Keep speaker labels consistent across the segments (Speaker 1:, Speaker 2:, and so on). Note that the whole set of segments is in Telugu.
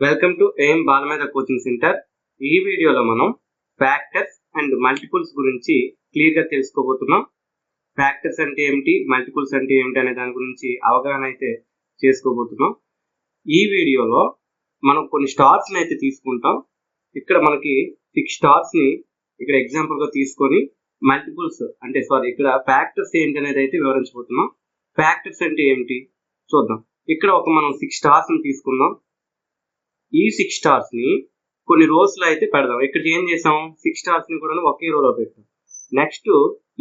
Speaker 1: Welcome to Aim Balamedha coaching centre. ఈ వీడియోలో మనం ఫ్యాక్టర్స్ అండ్ మల్టిపుల్స్ గురించి క్లియర్గా తెలుసుకోబోతున్నాం. ఫ్యాక్టర్స్ అంటే ఏమిటి, మల్టిపుల్స్ అంటే ఏమిటి అనే దాని గురించి అవగాహన అయితే చేసుకోబోతున్నాం. ఈ వీడియోలో మనం కొన్ని స్టార్స్ని అయితే తీసుకుంటాం. ఇక్కడ మనకి 6 స్టార్స్ని ఇక్కడ ఎగ్జాంపుల్గా తీసుకొని మల్టిపుల్స్ అంటే ఇక్కడ ఫ్యాక్టర్స్ ఏంటి అనేది అయితే వివరించబోతున్నాం. ఫ్యాక్టర్స్ అంటే ఏమిటి చూద్దాం. ఇక్కడ మనం 6 స్టార్స్ని తీసుకుందాం. ఈ 6 స్టార్స్ ని కొన్ని రోస్ లో అయితే పెడదాం. ఇక్కడ ఏం చేసాం, 6 స్టార్స్ ని కూడా ఒకే రోలో పెట్టాం. నెక్స్ట్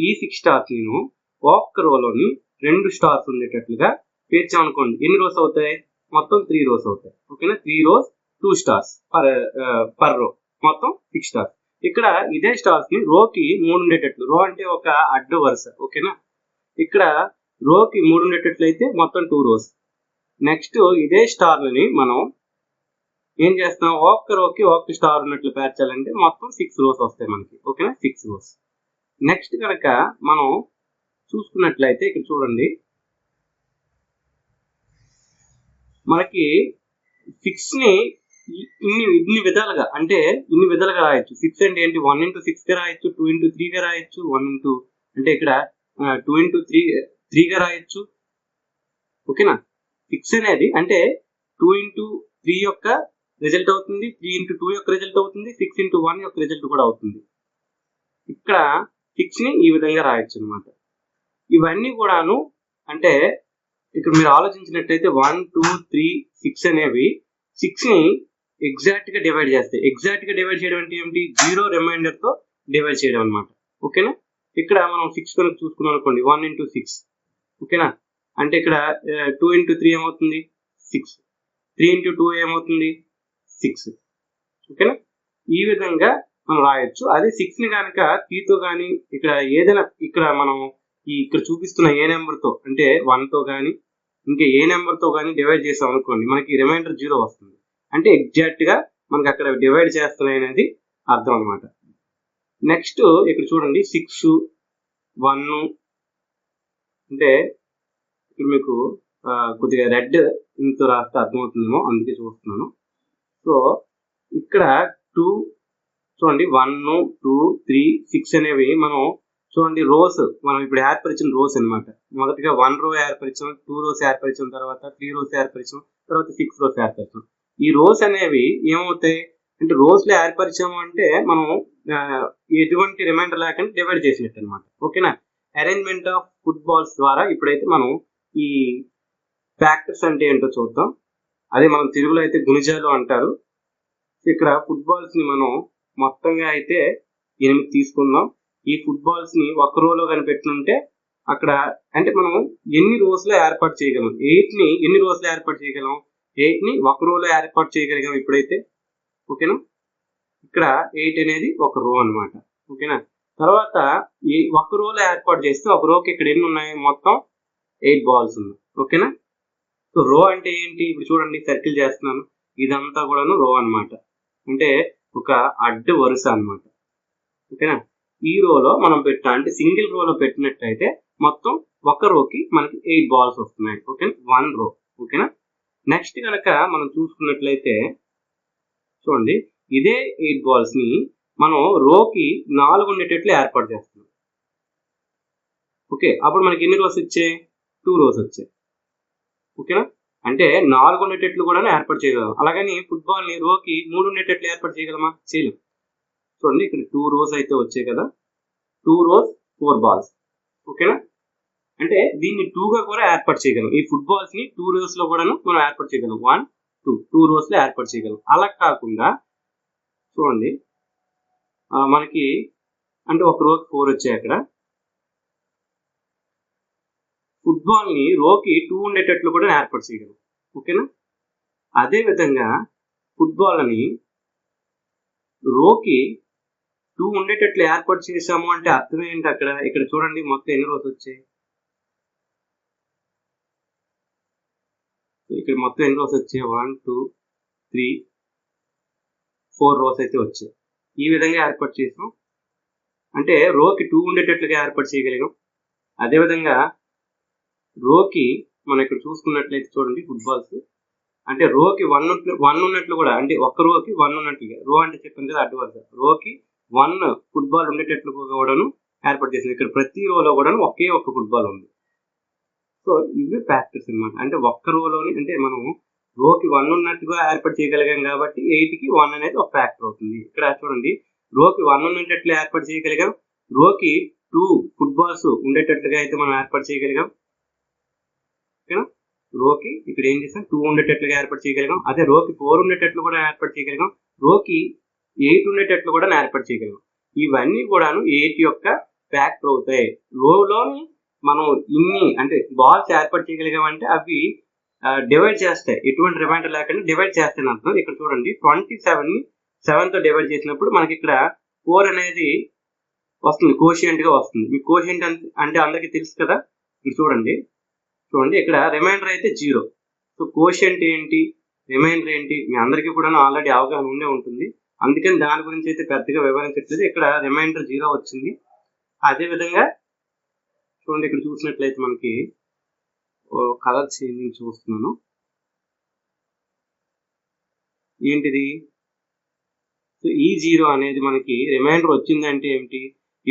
Speaker 1: ఈ 6 స్టార్స్ ని ఒక్క రోలోని 2 స్టార్స్ ఉండేటట్లుగా పేర్చాం అనుకోండి. ఎన్ని రోస్ అవుతాయి? మొత్తం 3 రోస్ అవుతాయి. ఓకేనా, 3 రోస్ 2 స్టార్స్ పర్ రో, మొత్తం 6 స్టార్స్. ఇక్కడ ఇదే స్టార్స్ ని రోకి 3 ఉండేటట్లు, రో అంటే ఒక అడ్డు వరుస. ఓకేనా, ఇక్కడ రోకి 3 ఉండేటట్లు అయితే మొత్తం 2 రోస్. నెక్స్ట్ ఇదే స్టార్లని మనం ఏం చేస్తాం, ఒక్క రోకి ఒక్క స్టార్ ఉన్నట్లు పేర్చాలంటే మొత్తం 6 రోస్ వస్తాయి మనకి. ఓకేనా, 6 రోస్. నెక్స్ట్ కనుక మనం చూసుకున్నట్లయితే ఇక్కడ చూడండి, మనకి 6 ని ఇన్ని విధాలుగా అంటే ఇన్ని విధాలుగా రాయొచ్చు. 6 అంటే ఏంటి, 1 into 6 గా రాయొచ్చు, 2 into 3 గా రాయొచ్చు, 1 into అంటే ఇక్కడ 2 into 3 గా రాయొచ్చు. ఓకేనా, 6 అనేది అంటే 2 into 3 యొక్క రిజల్ట్ అవుతుంది, 3 into 2 యొక్క రిజల్ట్ అవుతుంది, 6 into 1 యొక్క రిజల్ట్ కూడా అవుతుంది. ఇక్కడ 6 ని ఈ విధంగా రాయొచ్చు అనమాట. ఇవన్నీ కూడాను అంటే ఇక్కడ మీరు ఆలోచించినట్టయితే 1, 2, 3, 6 అనేవి 6 ని ఎగ్జాక్ట్ గా డివైడ్ చేస్తాయి. ఎగ్జాక్ట్ గా డివైడ్ చేయడం అంటే ఏమిటి, 0 రిమైండర్ తో డివైడ్ చేయడం అనమాట. ఓకేనా, ఇక్కడ మనం 6 కనుక చూసుకున్నాం అనుకోండి, 1 into 6. ఓకేనా, అంటే ఇక్కడ 2 into 3 ఏమవుతుంది, 6. 3 into 2 ఏమవుతుంది, 6. ఓకేనా, ఈ విధంగా మనం రాయొచ్చు. అదే 6 ని కనుక 3 తో కానీ ఇక్కడ ఏదైనా ఇక్కడ మనం ఇక్కడ చూపిస్తున్న ఏ నెంబర్ తో అంటే 1 తో కానీ ఇంకా ఏ నెంబర్ తో కానీ డివైడ్ చేసాం అనుకోండి, మనకి రిమైండర్ 0 వస్తుంది. అంటే ఎగ్జాక్ట్ గా మనకి అక్కడ డివైడ్ చేస్తున్నాయి అనేది అర్థం అనమాట. నెక్స్ట్ ఇక్కడ చూడండి, 6, 1 అంటే ఇక్కడ మీకు కొద్దిగా రెడ్ ఇంత రాస్తే అర్థమవుతుందేమో, అందుకే చూస్తున్నాను. సో ఇక్కడ 2 చూడండి, 1, 2, 3, 6 అనేవి మనం చూడండి రోస్, మనం ఇప్పుడు ఏర్పరిచిన రోస్ అనమాట. మొదటిగా 1 రో ఏర్పరిచాం, 2 రోస్ ఏర్పరిచాం, తర్వాత 3 రోస్ ఏర్పరిచాం, తర్వాత 6 రోస్ ఏర్పరిచాం. ఈ రోస్ అనేవి ఏమవుతాయి అంటే రోస్ లో ఏర్పరిచాము అంటే మనం ఎటువంటి రిమైండర్ లేకుండా డివైడ్ చేసినట్టు అనమాట. ఓకేనా, అరేంజ్మెంట్ ఆఫ్ ఫుట్బాల్స్ ద్వారా ఇప్పుడైతే మనం ఈ ఫ్యాక్టర్స్ అంటే ఏంటో చూద్దాం. అదే మనం తెలుగులో అయితే గుణిజాలు అంటారు. ఇక్కడ ఫుట్బాల్స్ ని మనం మొత్తంగా అయితే 8 తీసుకుందాం. ఈ ఫుట్బాల్స్ ని ఒక రోలో కనిపెట్టుంటే అక్కడ అంటే మనం ఎన్ని రోస్ లో ఏర్పాటు చేయగలం, 8 ని ఎన్ని రోస్ లో ఏర్పాటు చేయగలం, 8 ని ఒక రోలో ఏర్పాటు చేయగలిగాం ఇప్పుడైతే. ఓకేనా, ఇక్కడ 8 అనేది ఒక రో అనమాట. ఓకేనా, తర్వాత ఈ ఒక రోలో ఏర్పాటు చేస్తే ఒక రోకి ఇక్కడ ఎన్ని ఉన్నాయి, మొత్తం 8 బాల్స్ ఉన్నాయి. ఓకేనా, సో రో అంటే ఏంటి, ఇప్పుడు చూడండి సర్కిల్ చేస్తున్నాను, ఇదంతా కూడాను రో అనమాట. అంటే ఒక అడ్డు వరుస అనమాట. ఓకేనా, ఈ రోలో మనం అంటే సింగిల్ రోలో పెట్టినట్టయితే మొత్తం ఒక రోకి మనకి 8 బాల్స్ వస్తున్నాయి. ఓకే, 1 రో. ఓకేనా, నెక్స్ట్ కనుక మనం చూసుకున్నట్లయితే చూడండి, ఇదే 8 బాల్స్ ని మనం రోకి 4 ఉండేటట్లు ఏర్పాటు చేస్తున్నాం. ఓకే, అప్పుడు మనకి ఎన్ని రోస్ వచ్చాయి, 2 రోస్ వచ్చాయి. ఓకేనా, అంటే 4 ఉండేటట్లు కూడా ఏర్పాటు చేయగలం. అలాగని ఫుట్బాల్ ని రోకి 3 ఉండేటట్లు ఏర్పాటు చేయగలమా, చేయలేం. చూడండి ఇక్కడ 2 రోస్ అయితే వచ్చాయి కదా, 2 రోస్ 4 బాల్స్. ఓకేనా, అంటే దీన్ని 2 గా కూడా ఏర్పాటు చేయగలం. ఈ ఫుట్బాల్స్ ని 2 రోస్ లో కూడా మనం ఏర్పాటు చేయగలం. 1, 2 రోస్ లో ఏర్పాటు చేయగలం. అలా కాకుండా చూడండి మనకి అంటే ఒక రోకి 4 వచ్చాయి. అక్కడ ఫుట్బాల్ ని రోకి 2 ఉండేటట్లు కూడా ఏర్పాటు చేయగలం. ఓకేనా, అదే విధంగా ఫుట్బాల్ అని రోకి 2 ఉండేటట్లు ఏర్పాటు చేసాము అంటే అర్థం ఏంటి, అక్కడ ఇక్కడ చూడండి మొత్తం ఎన్ని రోస్ వచ్చాయి, ఇక్కడ మొత్తం ఎన్ని రోస్ వచ్చాయి, 1, 2, 3, 4 రోస్ అయితే వచ్చాయి. ఈ విధంగా ఏర్పాటు చేసాం అంటే రోకి 2 ఉండేటట్లుగా ఏర్పాటు చేయగలిగాం. అదేవిధంగా రోకి మనం ఇక్కడ చూసుకున్నట్లయితే చూడండి ఫుట్బాల్స్ అంటే రోకి వన్ ఉన్నట్లు కూడా, అంటే ఒక్క రోకి 1 ఉన్నట్లుగా, రో అంటే చెప్పాను కదా అడ్డు వరుస, రోకి 1 ఫుట్బాల్ ఉండేటట్లు కూడాను ఏర్పాటు చేసింది. ఇక్కడ ప్రతి రోలో కూడా ఒకే ఒక్క ఫుట్బాల్ ఉంది. సో ఇవి ఫ్యాక్టర్స్ అనమాట. అంటే ఒక్క రోలోని, అంటే మనం రోకి 1 ఉన్నట్టుగా ఏర్పాటు చేయగలిగాం కాబట్టి 8కి 1 అనేది ఒక ఫ్యాక్టర్ అవుతుంది. ఇక్కడ చూడండి, రోకి 1 ఉండేటట్లు ఏర్పాటు చేయగలిగాం, రోకి 2 ఫుట్బాల్స్ ఉండేటట్లుగా అయితే మనం ఏర్పాటు చేయగలిగాం. ఓకేనా, రోకి ఇక్కడ ఏం చేసాం, 2 ఉండేటట్లుగా ఏర్పాటు చేయగలిగాం. అదే రోకి 4 ఉండేటట్లు కూడా ఏర్పాటు చేయగలిగాం, రోకి 8 ఉండేటట్లు కూడా ఏర్పాటు చేయగలిగాం. ఇవన్నీ కూడాను 8 యొక్క ఫ్యాక్టర్ అవుతాయి. రోలోని మనం ఇన్ని అంటే బాల్స్ ఏర్పాటు చేయగలిగామంటే అవి డివైడ్ చేస్తాయి, ఎటువంటి రిమైండర్ లేకుండా డివైడ్ చేస్తాయని అర్థం. ఇక్కడ చూడండి, 27ని 7తో డివైడ్ చేసినప్పుడు మనకి ఇక్కడ 4 అనేది వస్తుంది, కోషియంట్ గా వస్తుంది. మీ కోషియంట్ అంటే అందరికీ తెలుసు కదా. ఇక్కడ చూడండి ఇక్కడ రిమైండర్ అయితే 0. సో కోషియంట్ ఏంటి, రిమైండర్ ఏంటి, మీ అందరికీ కూడా ఆల్రెడీ అవగాహన ఉండే ఉంటుంది, అందుకని దాని గురించి అయితే పెద్దగా వివరించట్లేదు. ఇక్కడ రిమైండర్ 0 వచ్చింది. అదే విధంగా చూడండి, ఇక్కడ చూసినట్లయితే మనకి కలర్ చేంజింగ్ చూస్తున్నాను. ఏంటిది, సో ఈ 0 అనేది మనకి రిమైండర్ వచ్చిందంటే ఏమిటి,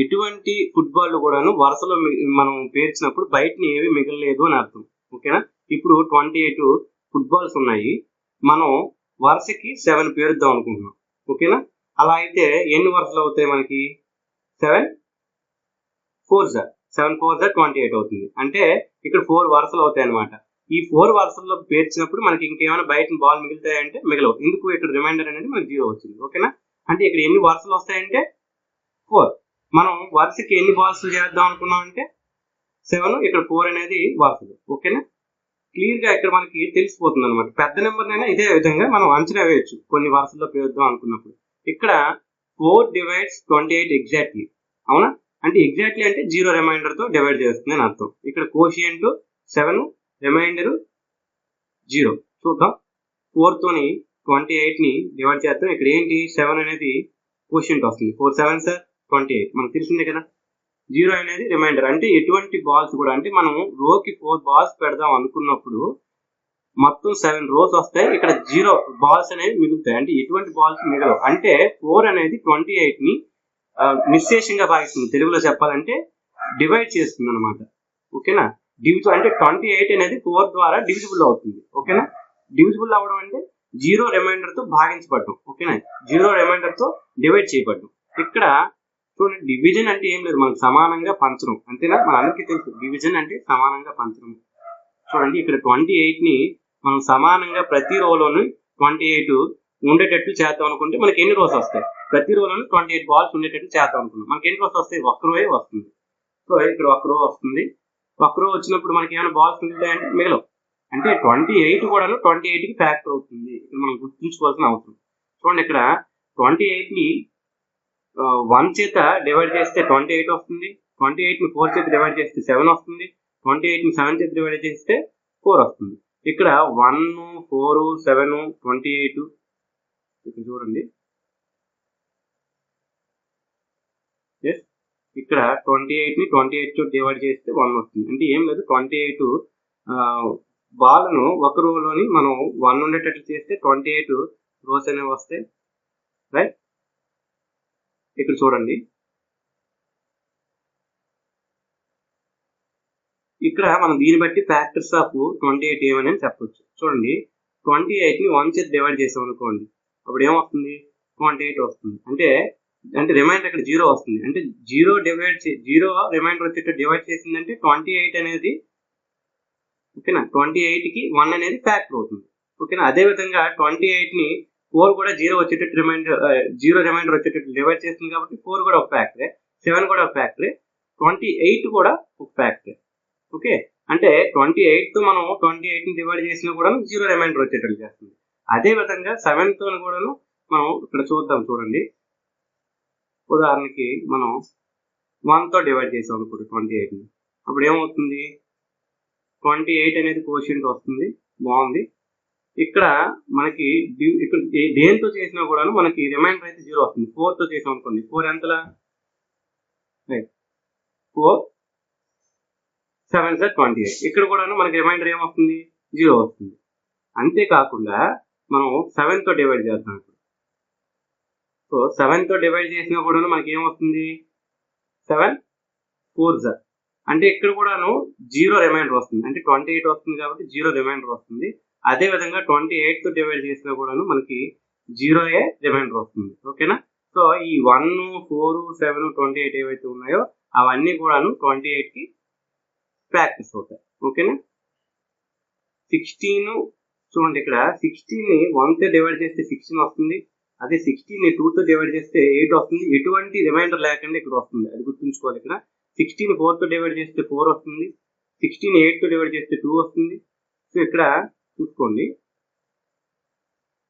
Speaker 1: ఎటువంటి ఫుట్బాల్ కూడాను వరుసలో మనం పేర్చినప్పుడు బయటని ఏవి మిగలలేదు అని అర్థం. ఓకేనా, ఇప్పుడు 28 ఫుట్బాల్స్ ఉన్నాయి, మనం వరుసకి 7 పేరుద్దాం అనుకుంటున్నాం. ఓకేనా, అలా అయితే ఎన్ని వరుసలు అవుతాయి మనకి, 7 4s 28 అవుతుంది. అంటే ఇక్కడ 4 వరుసలు అవుతాయి అనమాట. ఈ 4 వరుసల్లో పేర్చినప్పుడు మనకి ఇంకేమైనా బయట బాల్ మిగులుతాయంటే మిగలవు. ఎందుకు, ఇక్కడ రిమైండర్ అనేది మనకి 0 వచ్చింది. ఓకేనా, అంటే ఇక్కడ ఎన్ని వరుసలు వస్తాయంటే 4. మనం వరుసకి ఎన్ని బాల్స్ చేద్దాం అనుకున్నాం అంటే 7, ఇక్కడ 4 అనేది వరుసలు. ఓకేనా, క్లియర్ గా ఇక్కడ మనకి తెలిసిపోతుంది అనమాట. పెద్ద నెంబర్ అయినా ఇదే విధంగా మనం అంచనా వేయచ్చు కొన్ని వరుసల్లో పేరుద్దాం అనుకున్నప్పుడు. ఇక్కడ 4 divides 28 ఎగ్జాక్ట్లీ, అవునా, అంటే ఎగ్జాక్ట్లీ అంటే 0 రిమైండర్ తో డివైడ్ చేస్తుంది అని అర్థం. ఇక్కడ కోషియంట్ 7, రిమైండర్ 0. చూద్దాం, 4 తోని 28 ని డివైడ్ చేద్దాం. ఇక్కడ ఏంటి, 7 అనేది కోషియంట్ వస్తుంది, 4 7s 28 మనకు తెలిసిందే కదా. 0 అనేది రిమైండర్. అంటే ఎటువంటి బాల్స్ కూడా, అంటే మనం రోకి 4 బాల్స్ పెడదాం అనుకున్నప్పుడు మొత్తం 7 రోస్ వస్తాయి, ఇక్కడ 0 బాల్స్ అనేవి మిగులుతాయి, అంటే ఎటువంటి బాల్స్ మిగలవు. అంటే 4 అనేది 28 ని నిశ్శేషంగా భాగిస్తుంది, తెలుగులో చెప్పాలంటే డివైడ్ చేస్తుంది అనమాట. ఓకేనా, డివిజన్ అంటే 28 అనేది 4 ద్వారా డివిజిబుల్ అవుతుంది. ఓకేనా, డివిజిబుల్ అవ్వడం అంటే 0 రిమైండర్ తో భాగించబడటం. ఓకేనా, 0 రిమైండర్ తో డివైడ్ చేయబడటం. ఇక్కడ చూడండి, డివిజన్ అంటే ఏం లేదు, మనకు సమానంగా పంచడం, అంతేనా, మన అందరికీ తెలుసు డివిజన్ అంటే సమానంగా పంచడం. చూడండి, ఇక్కడ 28 ని మనం సమానంగా ప్రతి రోలోను 28 ఉండేటట్లు చేద్దాం అనుకుంటే మనకి ఎన్ని రోస్ వస్తాయి, ప్రతి రోలోను 28 బాల్స్ ఉండేటట్లు చేద్దాం అనుకున్నాం, మనకి ఎన్ని రోస్ వస్తాయి, ఒక్క రోయే వస్తుంది. సో ఇక్కడ ఒక్క రో వస్తుంది, ఒక్క రో వచ్చినప్పుడు మనకి ఏమైనా బాల్స్ మిగులుతాయంటే మిగలవు. అంటే 28 కూడాను 28కి ఫ్యాక్టర్ అవుతుంది, ఇక్కడ మనం గుర్తుంచుకోవాల్సిన అవసరం. చూడండి, ఇక్కడ 28 ని 1 చేత డివైడ్ చేస్తే 28 వస్తుంది, 28 ని 4 చేత డివైడ్ చేస్తే 7 వస్తుంది, 28 ని 7 చేత డివైడ్ చేస్తే 4 వస్తుంది. ఇక్కడ 1 4 7 28, ఇక్కడ చూడండి, ఇక్కడ 28 ని 28 తో డివైడ్ చేస్తే 1 వస్తుంది. అంటే ఏం లేదు, 28 బాల్ను ఒక రోలోని మనం 1 ఉండేటట్లు చేస్తే 28 రోస్ అనేవి వస్తాయి. రైట్, ఇక్కడ చూడండి, ఇక్కడ మనం దీన్ని బట్టి ఫ్యాక్టర్స్ ఆఫ్ 28 ఏమని చెప్పొచ్చు. చూడండి, 28 ని 1 చేత డివైడ్ చేసాం అనుకోండి, అప్పుడు ఏమొస్తుంది, 28 వస్తుంది. అంటే రిమైండర్ ఇక్కడ 0 వస్తుంది. అంటే 0 రిమైండర్ వచ్చేటట్టు డివైడ్ చేసిందంటే 28 అనేది, ఓకేనా, 28కి 1 అనేది ఫ్యాక్టర్ అవుతుంది. ఓకేనా, అదే విధంగా 28 ని 4 కూడా 0 వచ్చేటట్టు 0 రిమైండర్ వచ్చేటట్టు డివైడ్ చేస్తుంది కాబట్టి 4 కూడా ఒక ఫ్యాక్టరే, 7 కూడా ఒక ఫ్యాక్టరే, 28 కూడా ఒక ఫ్యాక్టరే. ఓకే, అంటే 28 తో మనం 28 ని డివైడ్ చేసినా కూడా 0 రిమైండర్ వచ్చేటట్టు చేస్తుంది. అదే విధంగా 7 తో కూడాను మనం ఇక్కడ చూద్దాం. చూడండి, ఉదాహరణకి మనం 1 తో డివైడ్ చేసాం అనుకోండి 28 ని, అప్పుడు ఏమవుతుంది, 28 అనేది కోషియంట్ వస్తుంది, బాగుంది. ఇక్కడ మనకి ఇక్కడ దేంతో చేసినా కూడా మనకి రిమైండర్ అయితే 0 వస్తుంది. 4 తో చేసాం అనుకోండి, 4 ఎంతలా, 4 7s 28, ఇక్కడ కూడా మనకి రిమైండర్ ఏమొస్తుంది, 0 వస్తుంది. అంతేకాకుండా మనం 7తో డివైడ్ చేస్తాం. సో 7తో డివైడ్ చేసినా కూడా మనకి ఏమొస్తుంది, 7 4 అంటే ఇక్కడ కూడాను 0 రిమైండర్ వస్తుంది. అంటే 28 వస్తుంది కాబట్టి 0 రిమైండర్ వస్తుంది. అదే విధంగా 28తో డివైడ్ చేసినా కూడాను మనకి 0 రిమైండర్ వస్తుంది. ఓకేనా. సో ఈ 1 4 7 28 ఏవైతే ఉన్నాయో అవన్నీ కూడాను 28కి ఫ్యాక్టర్స్ అవుతాయి. ఓకేనా. 16 చూడండి, ఇక్కడ 16ని 1తో డివైడ్ చేస్తే 16 వస్తుంది. అదే 16ని 2తో డివైడ్ చేస్తే 8 వస్తుంది. ఎటువంటి రిమైండర్ లేకుండా ఇక్కడ వస్తుంది, అది గుర్తుంచుకోవాలి. ఇక్కడ 16 4తో డివైడ్ చేస్తే 4 వస్తుంది. 16 8తో డివైడ్ చేస్తే 2 వస్తుంది. సో ఇక్కడ చూసుకోండి,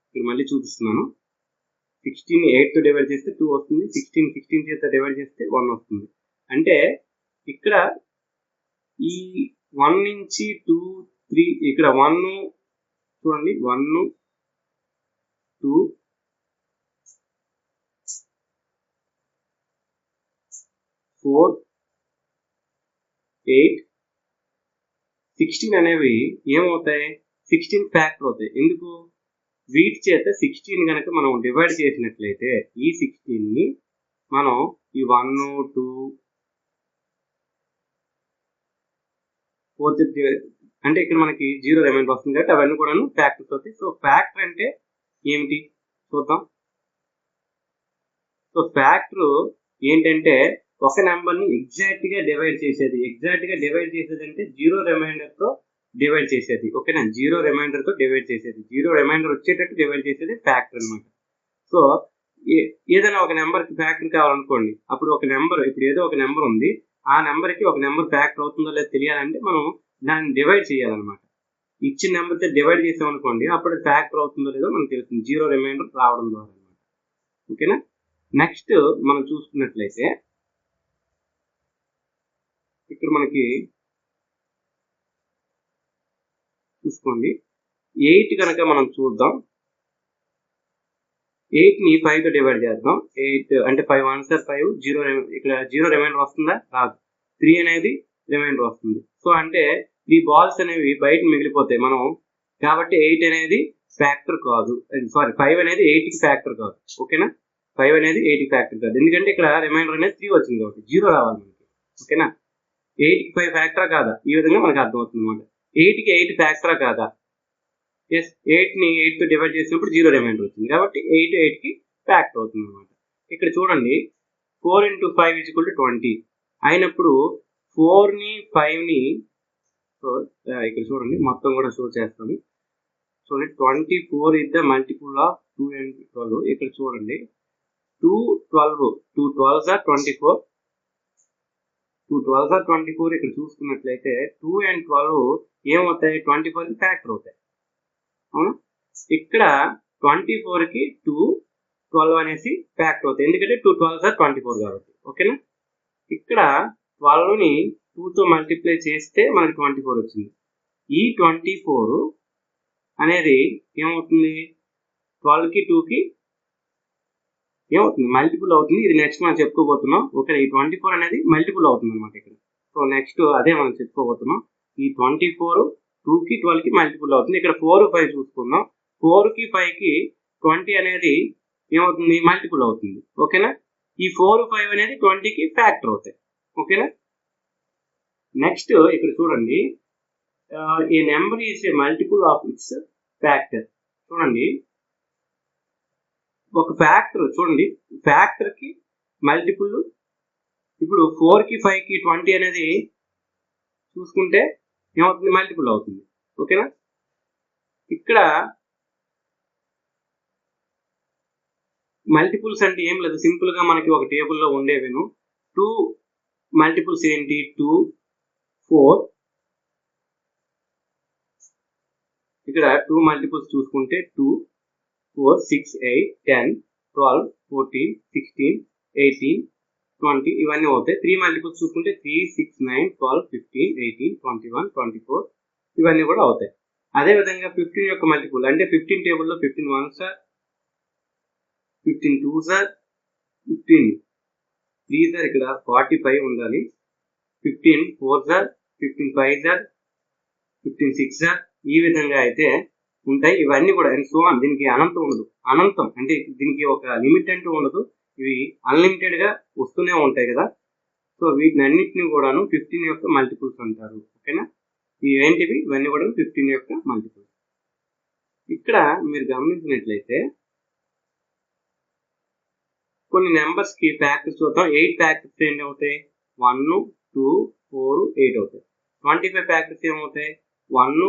Speaker 1: ఇక్కడ మళ్ళీ చూపిస్తున్నాను. 16ని 8తో డివైడ్ చేస్తే 2 వస్తుంది. 16 చేత డివైడ్ చేస్తే 1 వస్తుంది. అంటే ఇక్కడ ఈ 1 నుంచి 2 3 ఇక్కడ 1 చూడండి, 1 2 4 8 16 అనేవి ఏమవుతాయి, 16 ఫ్యాక్టర్ అవుతాయి. ఎందుకు, వీటి చేత 16 కనుక మనం డివైడ్ చేసినట్లయితే ఈ 16ని మనం ఈ 1 2 4 అంటే ఇక్కడ మనకి 0 రిమైండర్ వస్తుంది కాబట్టి అవన్నీ కూడా ఫ్యాక్టర్స్ అవుతాయి. సో ఫ్యాక్టర్ అంటే ఏమిటి చూద్దాం. సో ఫ్యాక్టర్ ఏంటంటే ఒక నెంబర్ని ఎగ్జాక్ట్ గా డివైడ్ చేసేది. ఎగ్జాక్ట్ గా డివైడ్ చేసేది అంటే 0 రిమైండర్ తో డివైడ్ చేసేది. ఓకేనా, 0 రిమైండర్ తో డివైడ్ చేసేది, 0 రిమైండర్ వచ్చేటట్టు డివైడ్ చేసేది ఫ్యాక్టర్ అనమాట. సో ఏదైనా ఒక నెంబర్ కి ఫ్యాక్టర్ కావాలనుకోండి, అప్పుడు ఒక నెంబర్, ఇప్పుడు ఏదో ఒక నెంబర్ ఉంది, ఆ నెంబర్ కి ఒక నెంబర్ ఫ్యాక్టర్ అవుతుందో లేదో తెలియాలంటే మనం దాన్ని డివైడ్ చేయాలన్నమాట. ఇచ్చిన నెంబర్తో డివైడ్ చేసామనుకోండి, అప్పుడు ఫ్యాక్టర్ అవుతుందో లేదో మనకు తెలుస్తుంది, 0 రిమైండర్ రావడం ద్వారా అనమాట. ఓకేనా. నెక్స్ట్ మనం చూసుకున్నట్లయితే ఇక్కడ మనకి చూసుకోండి, 8 కనుక మనం చూద్దాం. 8ని 5తో డివైడ్ చేద్దాం. 8 అంటే 5 1 5 0, ఇక్కడ 0 రిమైండర్ వస్తుందా, రాదు. 3 అనేది రిమైండర్ వస్తుంది. సో అంటే ఈ బాల్స్ అనేవి బయట మిగిలిపోతాయి మనం, కాబట్టి 8 అనేది ఫ్యాక్టర్ కాదు. సారీ, 5 అనేది 8కి ఫ్యాక్టర్ కాదు. ఓకేనా, 5 అనేది 8కి ఫ్యాక్టర్ కాదు, ఎందుకంటే ఇక్కడ రిమైండర్ అనేది 3 వచ్చింది కాబట్టి 0 రావాలి మనకి. ఓకేనా, 8కి 5 ఫ్యాక్టరా కాదా, ఈ విధంగా మనకు అర్థమవుతుంది అనమాట. 8కి 8 ఫ్యాక్టరా కాదా, ఎస్, 8ని 8తో డివైడ్ చేసినప్పుడు 0 రిమైండర్ వచ్చింది కాబట్టి 8 8కి ఫ్యాక్టర్ అవుతుంది అనమాట. ఇక్కడ చూడండి, 4 × 5 = 20 అయినప్పుడు 4ని 5ని, సో ఇక్కడ చూడండి మొత్తం కూడా షో చేస్తాను. చూడండి, 24 is the multiple of 2 and 12. ఇక్కడ చూడండి, 2 12s are 24. 2 12s are 24. ఇక్కడ చూసుకున్నట్లయితే 2 and 12 ఏమవుతాయి, 24కి ఫ్యాక్టర్ అవుతాయి. అవునా, ఇక్కడ 24కి 2 12 అనేసి ఫ్యాక్టర్ అవుతాయి, ఎందుకంటే 2 12s are 24 కాబట్టి. ఓకేనా, ఇక్కడ 12ని 2తో మల్టిప్లై చేస్తే మనకి 24 వచ్చింది. ఈ 24 అనేది ఏమవుతుంది, 12కి 2కి ఏమవుతుంది, మల్టిపుల్ అవుతుంది. ఇది నెక్స్ట్ మనం చెప్పుకోబోతున్నాం. ఓకే, ఈ 24 అనేది మల్టిపుల్ అవుతుంది అనమాట ఇక్కడ. సో నెక్స్ట్ అదే మనం చెప్పుకోబోతున్నాం. ఈ 24 2కి 12కి మల్టిపుల్ అవుతుంది. ఇక్కడ 4 5 చూసుకుందాం. 4కి 5కి 20 అనేది ఏమవుతుంది, మల్టిపుల్ అవుతుంది. ఓకేనా, ఈ 4 5 అనేది 20కి ఫ్యాక్టర్ అవుతాయి. ఓకేనా. నెక్స్ట్ ఇక్కడ చూడండి, a number is a multiple of its factor. చూడండి, ఒక ఫ్యాక్టర్ చూడండి, ఫ్యాక్టర్ కి మల్టిపుల్. ఇప్పుడు 4కి 5కి 20 అనేది చూసుకుంటే ఏమవుతుంది, మల్టిపుల్ అవుతుంది. ఓకేనా, ఇక్కడ మల్టిపుల్స్ అంటే ఏం లేదు, సింపుల్ గా మనకి ఒక టేబుల్లో ఉండేవేను. 2 మల్టిపుల్స్ ఏంటి, 2 4. ఇక్కడ 2 మల్టిపుల్స్ చూసుకుంటే 2 4 6 8 10 12 14 16 18 20 ఇవన్నీ అవుతాయి. 3 మల్టిపుల్స్ చూసుకుంటే 3 6 9 12 15 18 21 24 ఇవన్నీ కూడా అవుతాయి. అదేవిధంగా 15 యొక్క మల్టిపుల్ అంటే 15 టేబుల్లో 15 1s are, 15 2s are, 15 3s are, ఇక్కడ 45 ఉండాలి. 15 4s are, 15 5s are, 15 6s are, ఈ విధంగా అయితే ఉంటాయి. ఇవన్నీ కూడా అండ్ సో ఆన్. దీనికి అనంతం ఉండదు. అనంతం అంటే దీనికి ఒక లిమిట్ అంటూ ఉండదు. అనంతం అంటే దీనికి ఒక లిమిట్ అంటూ ఉండదు. ఇవి అన్లిమిటెడ్ గా వస్తూనే ఉంటాయి కదా. సో వీటిని అన్నింటినీ కూడాను 15 యొక్క మల్టిపుల్స్ అంటారు. ఓకేనా. ఏంటివి ఇవన్నీ కూడా 15 యొక్క మల్టిపుల్స్. ఇక్కడ మీరు గమనించినట్లయితే కొన్ని నెంబర్స్ కి ఫ్యాక్టర్స్ చూద్దాం. 8 ఫ్యాక్టర్స్ ఏంటి అవుతాయి? 1, 2, 4, 8 అవుతాయి. 25 ఫ్యాక్టర్స్ ఏమవుతాయి? 1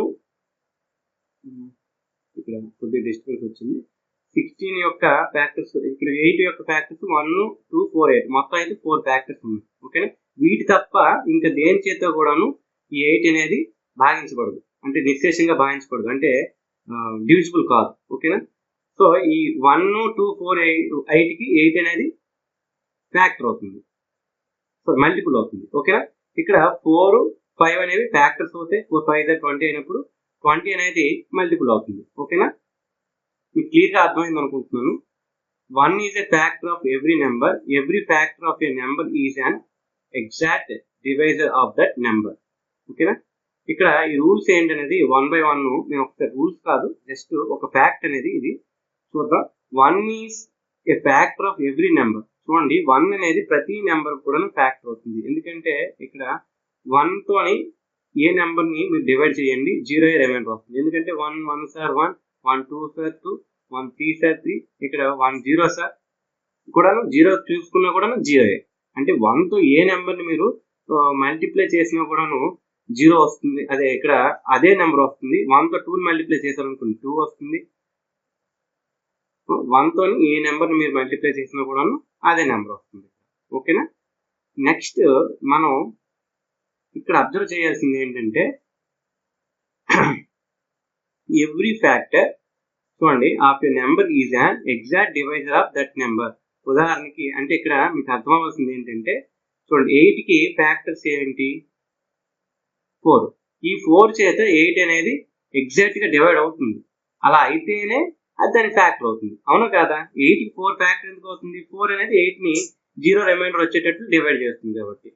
Speaker 1: ఇక్కడ కొద్దిగా డిస్టర్బెన్స్ వచ్చింది. 16 యొక్క ఫ్యాక్టర్స్ ఇక్కడ 8 యొక్క ఫ్యాక్టర్స్ 1, 2, 4, 8 మొత్తం అయితే 4 ఫ్యాక్టర్స్ ఉన్నాయి. ఓకేనా. వీటి తప్ప ఇంకా దేని చేత కూడాను ఈ 8 అనేది భాగించబడదు. అంటే నిశ్శేషంగా భాగించబడదు. అంటే డివిజిబుల్ కాదు. ఓకేనా. సో ఈ 1, 2, 4, 8కి 8 అనేది ఫ్యాక్టర్ అవుతుంది. సో మల్టిపుల్ అవుతుంది. ఓకేనా. ఇక్కడ 4, 5 అనేవి ఫ్యాక్టర్స్ అవుతాయి. 4, 5 20 అయినప్పుడు 20 అనేది మల్టిపుల్ అవుతుంది. ఓకేనా. మీకు క్లియర్గా అర్థమైంది అనుకుంటున్నాను. 1 is a factor of every number. Every factor of a number is an exact divisor of that number. ఓకేనా. ఇక్కడ ఈ రూల్స్ ఏంటనేది 1 by 1 నేను ఒకసారి రూల్స్ కాదు, జస్ట్ ఒక ఫ్యాక్ట్ అనేది ఇది చూద్దాం. 1 is a factor of every number. చూడండి 1 అనేది ప్రతి నెంబర్ కూడా ఫ్యాక్టర్ అవుతుంది. ఎందుకంటే ఇక్కడ 1 తోని ఏ నెంబర్ ని మీరు డివైడ్ చేయండి 0 రిమైండర్ వస్తుంది. ఎందుకంటే 1 1 సార్ 1, 1 2 సార్ 2, 1 3 సార్ 3, ఇక్కడ 1 0 సార్ కూడా 0 చూసుకున్నా కూడా 0. అంటే 1 తో ఏ నెంబర్ ని మీరు మల్టిప్లై చేసినా కూడాను 0 వస్తుంది. అదే ఇక్కడ అదే నెంబర్ వస్తుంది. 1 తో 2 మల్టిప్లై చేశారనుకోండి 2 వస్తుంది. 1 తో ఏ నెంబర్ ని మీరు మల్టిప్లై చేసినా కూడాను అదే నెంబర్ వస్తుంది. ఓకేనా. నెక్స్ట్ మనం ఇక్కడ అబ్జర్వ్ చేయాల్సింది ఏంటంటే ఎవ్రీ ఫ్యాక్టర్ చూడండి of a number is an exact divisor of that number. ఉదాహరణకి అంటే ఇక్కడ మీకు అర్థం అవ్వాల్సింది ఏంటంటే చూడండి 8కి ఫ్యాక్టర్స్ ఏంటి? 4. ఈ 4 చేత 8 అనేది ఎగ్జాక్ట్ గా డివైడ్ అవుతుంది. అలా అయితేనే అది దాని ఫ్యాక్టర్ అవుతుంది. అవునా కాదా? 8కి 4 ఫ్యాక్టర్ ఎందుకు అవుతుంది? 4 అనేది 8ని 0 రిమైండర్ వచ్చేటట్లు డివైడ్ చేస్తుంది కాబట్టి.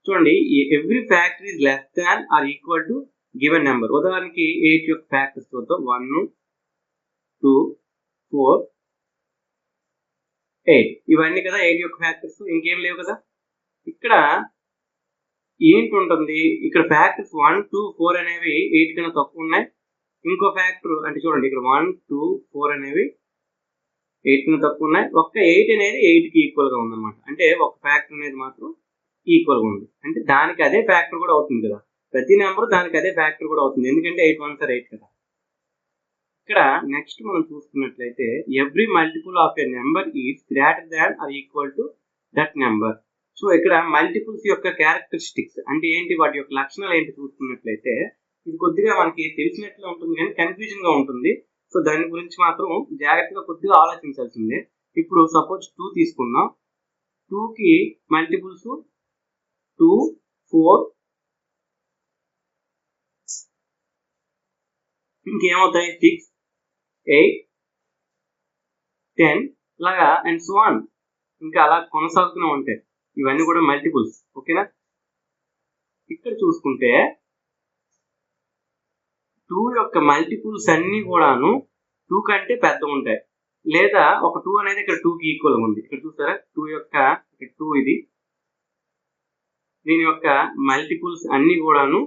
Speaker 1: చూడండి every factor is less than or equal to given number. ఉదాహరణకి 8 యొక్క ఫ్యాక్టర్స్ చూద్దాం. 1, 2, 4, 8 ఇవన్నీ కదా 8 యొక్క ఫ్యాక్టర్స్. ఇంకేం లేవు కదా. ఇక్కడ ఏంటి ఉంటుంది? ఇక్కడ ఫ్యాక్టర్స్ 1, 2, 4 అనేవి 8 కన్నా తక్కువ ఉన్నాయి. ఇంకో ఫ్యాక్టర్ అంటే చూడండి ఇక్కడ 1, 2, 4 అనేవి 8 కన్నా తక్కువ ఉన్నాయి. ఒక్క 8 అనేది 8కి ఈక్వల్ గా ఉందన్నమాట. అంటే ఒక ఫ్యాక్టర్ అనేది మాత్రం ఈక్వల్ గా ఉంది. అంటే దానికి అదే ఫ్యాక్టర్ కూడా అవుతుంది కదా. ప్రతి నెంబర్ దానికి అదే ఫ్యాక్టర్ కూడా అవుతుంది. ఎందుకంటే 8 1 సార్ 8 కదా. ఇక్కడ నెక్స్ట్ మనం చూసుకున్నట్లయితే every multiple of a number is greater than or equal to that number. So ఇక్కడ మల్టిపుల్స్ యొక్క క్యారెక్టరిస్టిక్స్ అంటే ఏంటి, వాటి యొక్క లక్షణాలు ఏంటి చూసుకున్నట్లయితే ఇది కొద్దిగా మనకి తెలిసినట్లు ఉంటుంది కానీ కన్ఫ్యూజన్ గా ఉంటుంది. సో దాని గురించి మాత్రం జాగ్రత్తగా కొద్దిగా ఆలోచించాల్సిందే. ఇప్పుడు సపోజ్ 2 తీసుకుందాం. 2కి మల్టిపుల్స్ 2, 4 ఇంకేమవుతాయి 6, 8, 10 లాగా అండ్ సో ఆన్ ఇంకా అలా కొనసాగుతూనే ఉంటాయి. ఇవన్నీ కూడా మల్టిపుల్స్. ఓకేనా. ఇక్కడ చూసుకుంటే 2 యొక్క మల్టిపుల్స్ అన్ని కూడాను 2 కంటే పెద్ద ఉంటాయి. లేదా ఒక 2 అనేది ఇక్కడ 2కి ఈక్వల్ ఉంది. ఇక్కడ చూసారా 2 యొక్క 2 ఇది. దీని యొక్క మల్టిపుల్స్ అన్ని కూడాను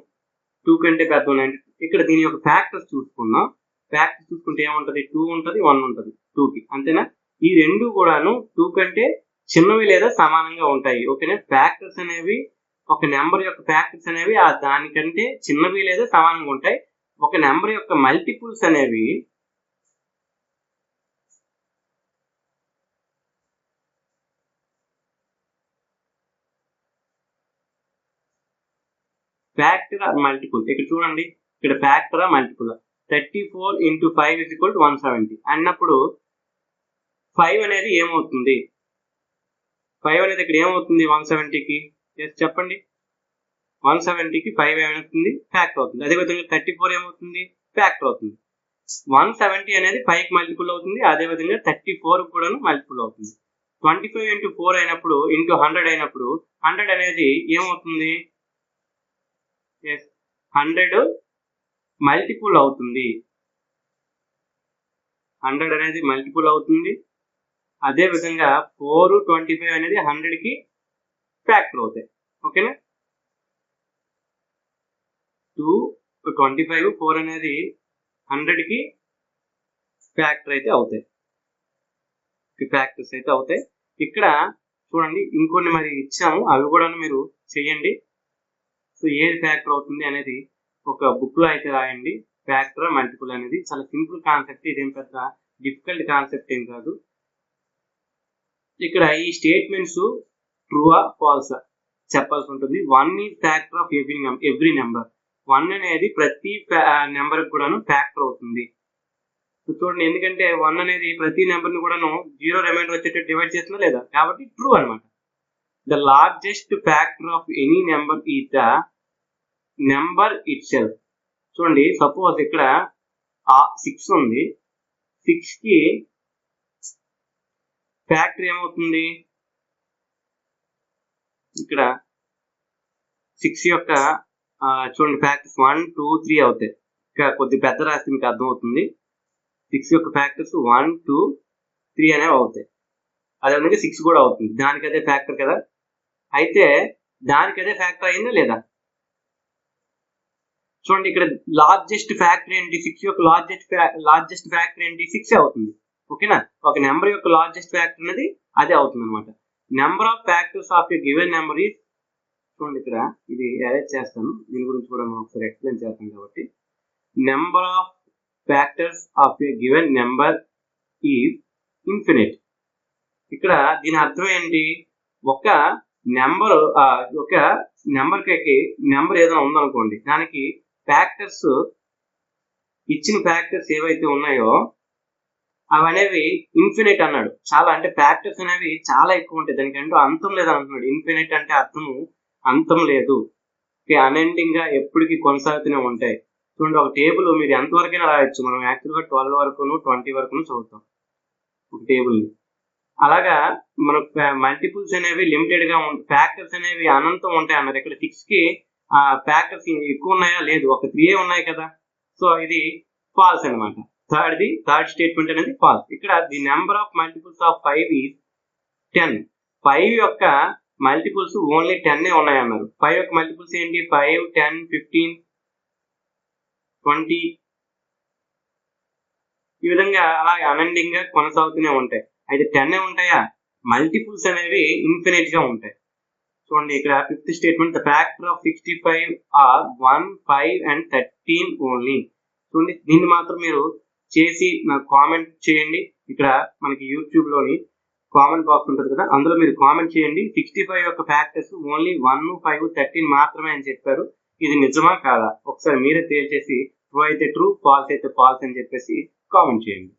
Speaker 1: 2 కంటే పెద్ద ఉన్నాయి. ఇక్కడ దీని యొక్క ఫ్యాక్టర్స్ చూసుకుందాం. ఫ్యాక్టర్స్ చూసుకుంటే ఏముంటది? 2 ఉంటుంది, 1 ఉంటుంది 2కి. అంతేనా. ఈ రెండు కూడాను 2 కంటే చిన్నవి లేదా సమానంగా ఉంటాయి. ఓకేనా. ఫ్యాక్టర్స్ అనేవి ఒక నెంబర్ యొక్క ఫ్యాక్టర్స్ అనేవి దానికంటే చిన్నవి లేదా సమానంగా ఉంటాయి. ఒక నెంబర్ యొక్క మల్టిపుల్స్ అనేవి ఫ్యాక్టర్ ఆర్ మల్టిపుల్. ఇక్కడ చూడండి ఇక్కడ factor are multiple 34 into 5 is equal to 170 అన్నప్పుడు 5 అనేది ఏమవుతుంది? 5 అనేది ఇక్కడ ఏమవుతుంది 170కి? చెప్పండి. 170కి 5 ఏమవుతుంది? ఫ్యాక్టర్ అవుతుంది. అదేవిధంగా 34 ఏమవుతుంది? ఫ్యాక్టర్ అవుతుంది. 170 అనేది 5కి మల్టిపుల్ అవుతుంది. అదేవిధంగా 34 కూడా మల్టిపుల్ అవుతుంది. 25 into 4 అయినప్పుడు into 100 అయినప్పుడు 100 అనేది ఏమవుతుంది? 100 మల్టిపుల్ అవుతుంది. 100 అనేది మల్టిపుల్ అవుతుంది. అదే విధంగా 4, 25 అనేది 100కి ఫ్యాక్టర్ అవుతాయి. ఓకేనా? 2, 25, 4 అనేది 100కి ఫ్యాక్టర్ అయితే అవుతాయి. ఫ్యాక్టర్స్ అయితే అవుతాయి. ఇక్కడ చూడండి ఇంకొన్ని మరి ఇచ్చాము, అవి కూడా మీరు చేయండి. సో ఏది ఫ్యాక్టర్ అవుతుంది అనేది ఒక బుక్ లో అయితే రాయండి. ఫ్యాక్టర్ మల్టిపుల్ అనేది చాలా సింపుల్ కాన్సెప్ట్, ఇదేం పెద్ద డిఫికల్ట్ కాన్సెప్ట్ ఏం కాదు. ఇక్కడ ఈ స్టేట్మెంట్స్ ట్రూవా ఫాల్సా చెప్పాల్సి ఉంటుంది. 1 is factor of every number. 1 అనేది ప్రతి నెంబర్ కూడాను ఫ్యాక్టర్ అవుతుంది. చూడండి, ఎందుకంటే 1 అనేది ప్రతి నెంబర్ ని కూడాను 0 రిమైండర్ వచ్చేటట్టు డివైడ్ చేస్తుందా లేదా, కాబట్టి ట్రూ అనమాట. The largest factor of any number is the number it self. చూడండి, సపోజ్ ఇక్కడ 6 ఉంది. 6 కి ఫ్యాక్టర్ ఏమవుతుంది? ఇక్కడ 6 యొక్క చూడండి ఫ్యాక్టర్స్ 1, 2, 3 అవుతాయి. ఇంకా కొద్ది పెద్ద రాస్తే మీకు అర్థమవుతుంది. 6 యొక్క ఫ్యాక్టర్స్ 1, 2, 3 అనేవి అవుతాయి. అదే 6 కూడా అవుతుంది. దానికి అదే ఫ్యాక్టర్ కదా. అయితే దానికి అదే ఫ్యాక్టర్ అయిందా లేదా? చూడండి, ఇక్కడ లార్జెస్ట్ ఫ్యాక్టర్ ఏంటి? 6 యొక్క లార్జెస్ట్ ఫ్యాక్టర్ ఏంటి? 6 అవుతుంది. ఓకేనా? ఒక నెంబర్ యొక్క లార్జెస్ట్ ఫ్యాక్టర్ అనేది అదే అవుతుంది అనమాట. Number of factors of a given number is, చూడండి ఇక్కడ ఇది అరేంజ్ చేస్తాను, దీని గురించి కూడా మనం ఒకసారి ఎక్స్ప్లెయిన్ చేస్తాం కాబట్టి. Number of factors of a given number is infinite. ఇక్కడ దీని అర్థం ఏంటి? ఒక నెంబర్ ఏదైనా ఉందనుకోండి, దానికి ఫ్యాక్టర్స్, ఇచ్చిన ఫ్యాక్టర్స్ ఏవైతే ఉన్నాయో అవనేవి ఇన్ఫినిట్ అన్నాడు. చాలా అంటే ఫ్యాక్టర్స్ అనేవి చాలా ఎక్కువ ఉంటాయి, దానికంటూ అంతం లేదు అంటున్నాడు. ఇన్ఫినిట్ అంటే అర్థము అంతం లేదు, అన్ఎండింగ్ గా ఎప్పటికీ కొనసాగుతూనే ఉంటాయి. చూడండి, ఒక టేబుల్ మీరు ఎంతవరకైనా రాయొచ్చు. మనం యాక్చువల్గా 12 వరకును 20 వరకును చదువుతాం ఒక టేబుల్ని. అలాగా మనకు మల్టిపుల్స్ అనేవి లిమిటెడ్ గా ఫ్యాక్టర్స్ అనేవి అనంతం ఉంటాయి అన్నారు. ఇక్కడ 6 కి ఫ్యాక్టర్స్ ఎక్కువ ఉన్నాయా? లేదు, ఒక 3 ఉన్నాయి కదా. సో ఇది ఫాల్స్ అనమాట. థర్డ్ స్టేట్మెంట్ అనేది ఫాల్స్. ఇక్కడ the number of multiples of 5 is 10. 5 యొక్క మల్టిపుల్స్ ఓన్లీ 10 ఉన్నాయి అన్నారు. 5 యొక్క మల్టిపుల్స్ ఏంటి? 5, 10, 15, 20 ఈ విధంగా అలా అన్ఎండింగ్ గా కొనసాగుతూనే ఉంటాయి. అయితే 10 ఉంటాయా? మల్టిపుల్స్ అనేవి ఇన్ఫినిట్ గా ఉంటాయి. చూడండి, ఇక్కడ 5th statement, the factor of 65 are 1, 5 and 13 only. చూడండి, దీన్ని మాత్రం మీరు చేసి నాకు కామెంట్ చేయండి. ఇక్కడ మనకి యూట్యూబ్ లోని కామెంట్ బాక్స్ ఉంటుంది కదా, అందులో మీరు కామెంట్ చేయండి. 65 యొక్క ఫ్యాక్టర్స్ ఓన్లీ 1, 5, 13 మాత్రమే అని చెప్పారు. ఇది నిజమా కాదా ఒకసారి మీరే తేల్చేసి ట్రూ అయితే ట్రూ, ఫాల్స్ అయితే ఫాల్స్ అని చెప్పేసి కామెంట్ చేయండి.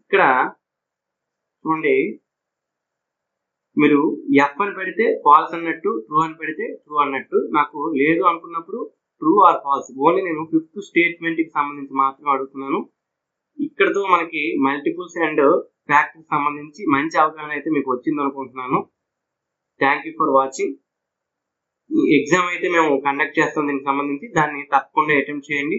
Speaker 1: ఇక్కడ చూడండి, మీరు ఎఫ్ అని పెడితే ఫాల్స్ అన్నట్టు, ట్రూ అని పెడితే ట్రూ అన్నట్టు. నాకు లేదు అనుకున్నప్పుడు ట్రూ ఆర్ ఫాల్స్. ఓన్లీ నేను 5th స్టేట్మెంట్ కి సంబంధించి మాత్రమే అడుగుతున్నాను. ఇక్కడతో మనకి మల్టిపుల్స్ అండ్ ఫ్యాక్టర్స్ సంబంధించి మంచి అవగాహన అయితే మీకు వచ్చింది అనుకుంటున్నాను. Thank you for watching. Exam అయితే మేము కండక్ట్ చేస్తాం దీనికి సంబంధించి, దాన్ని తప్పకుండా అటెంప్ట్ చేయండి.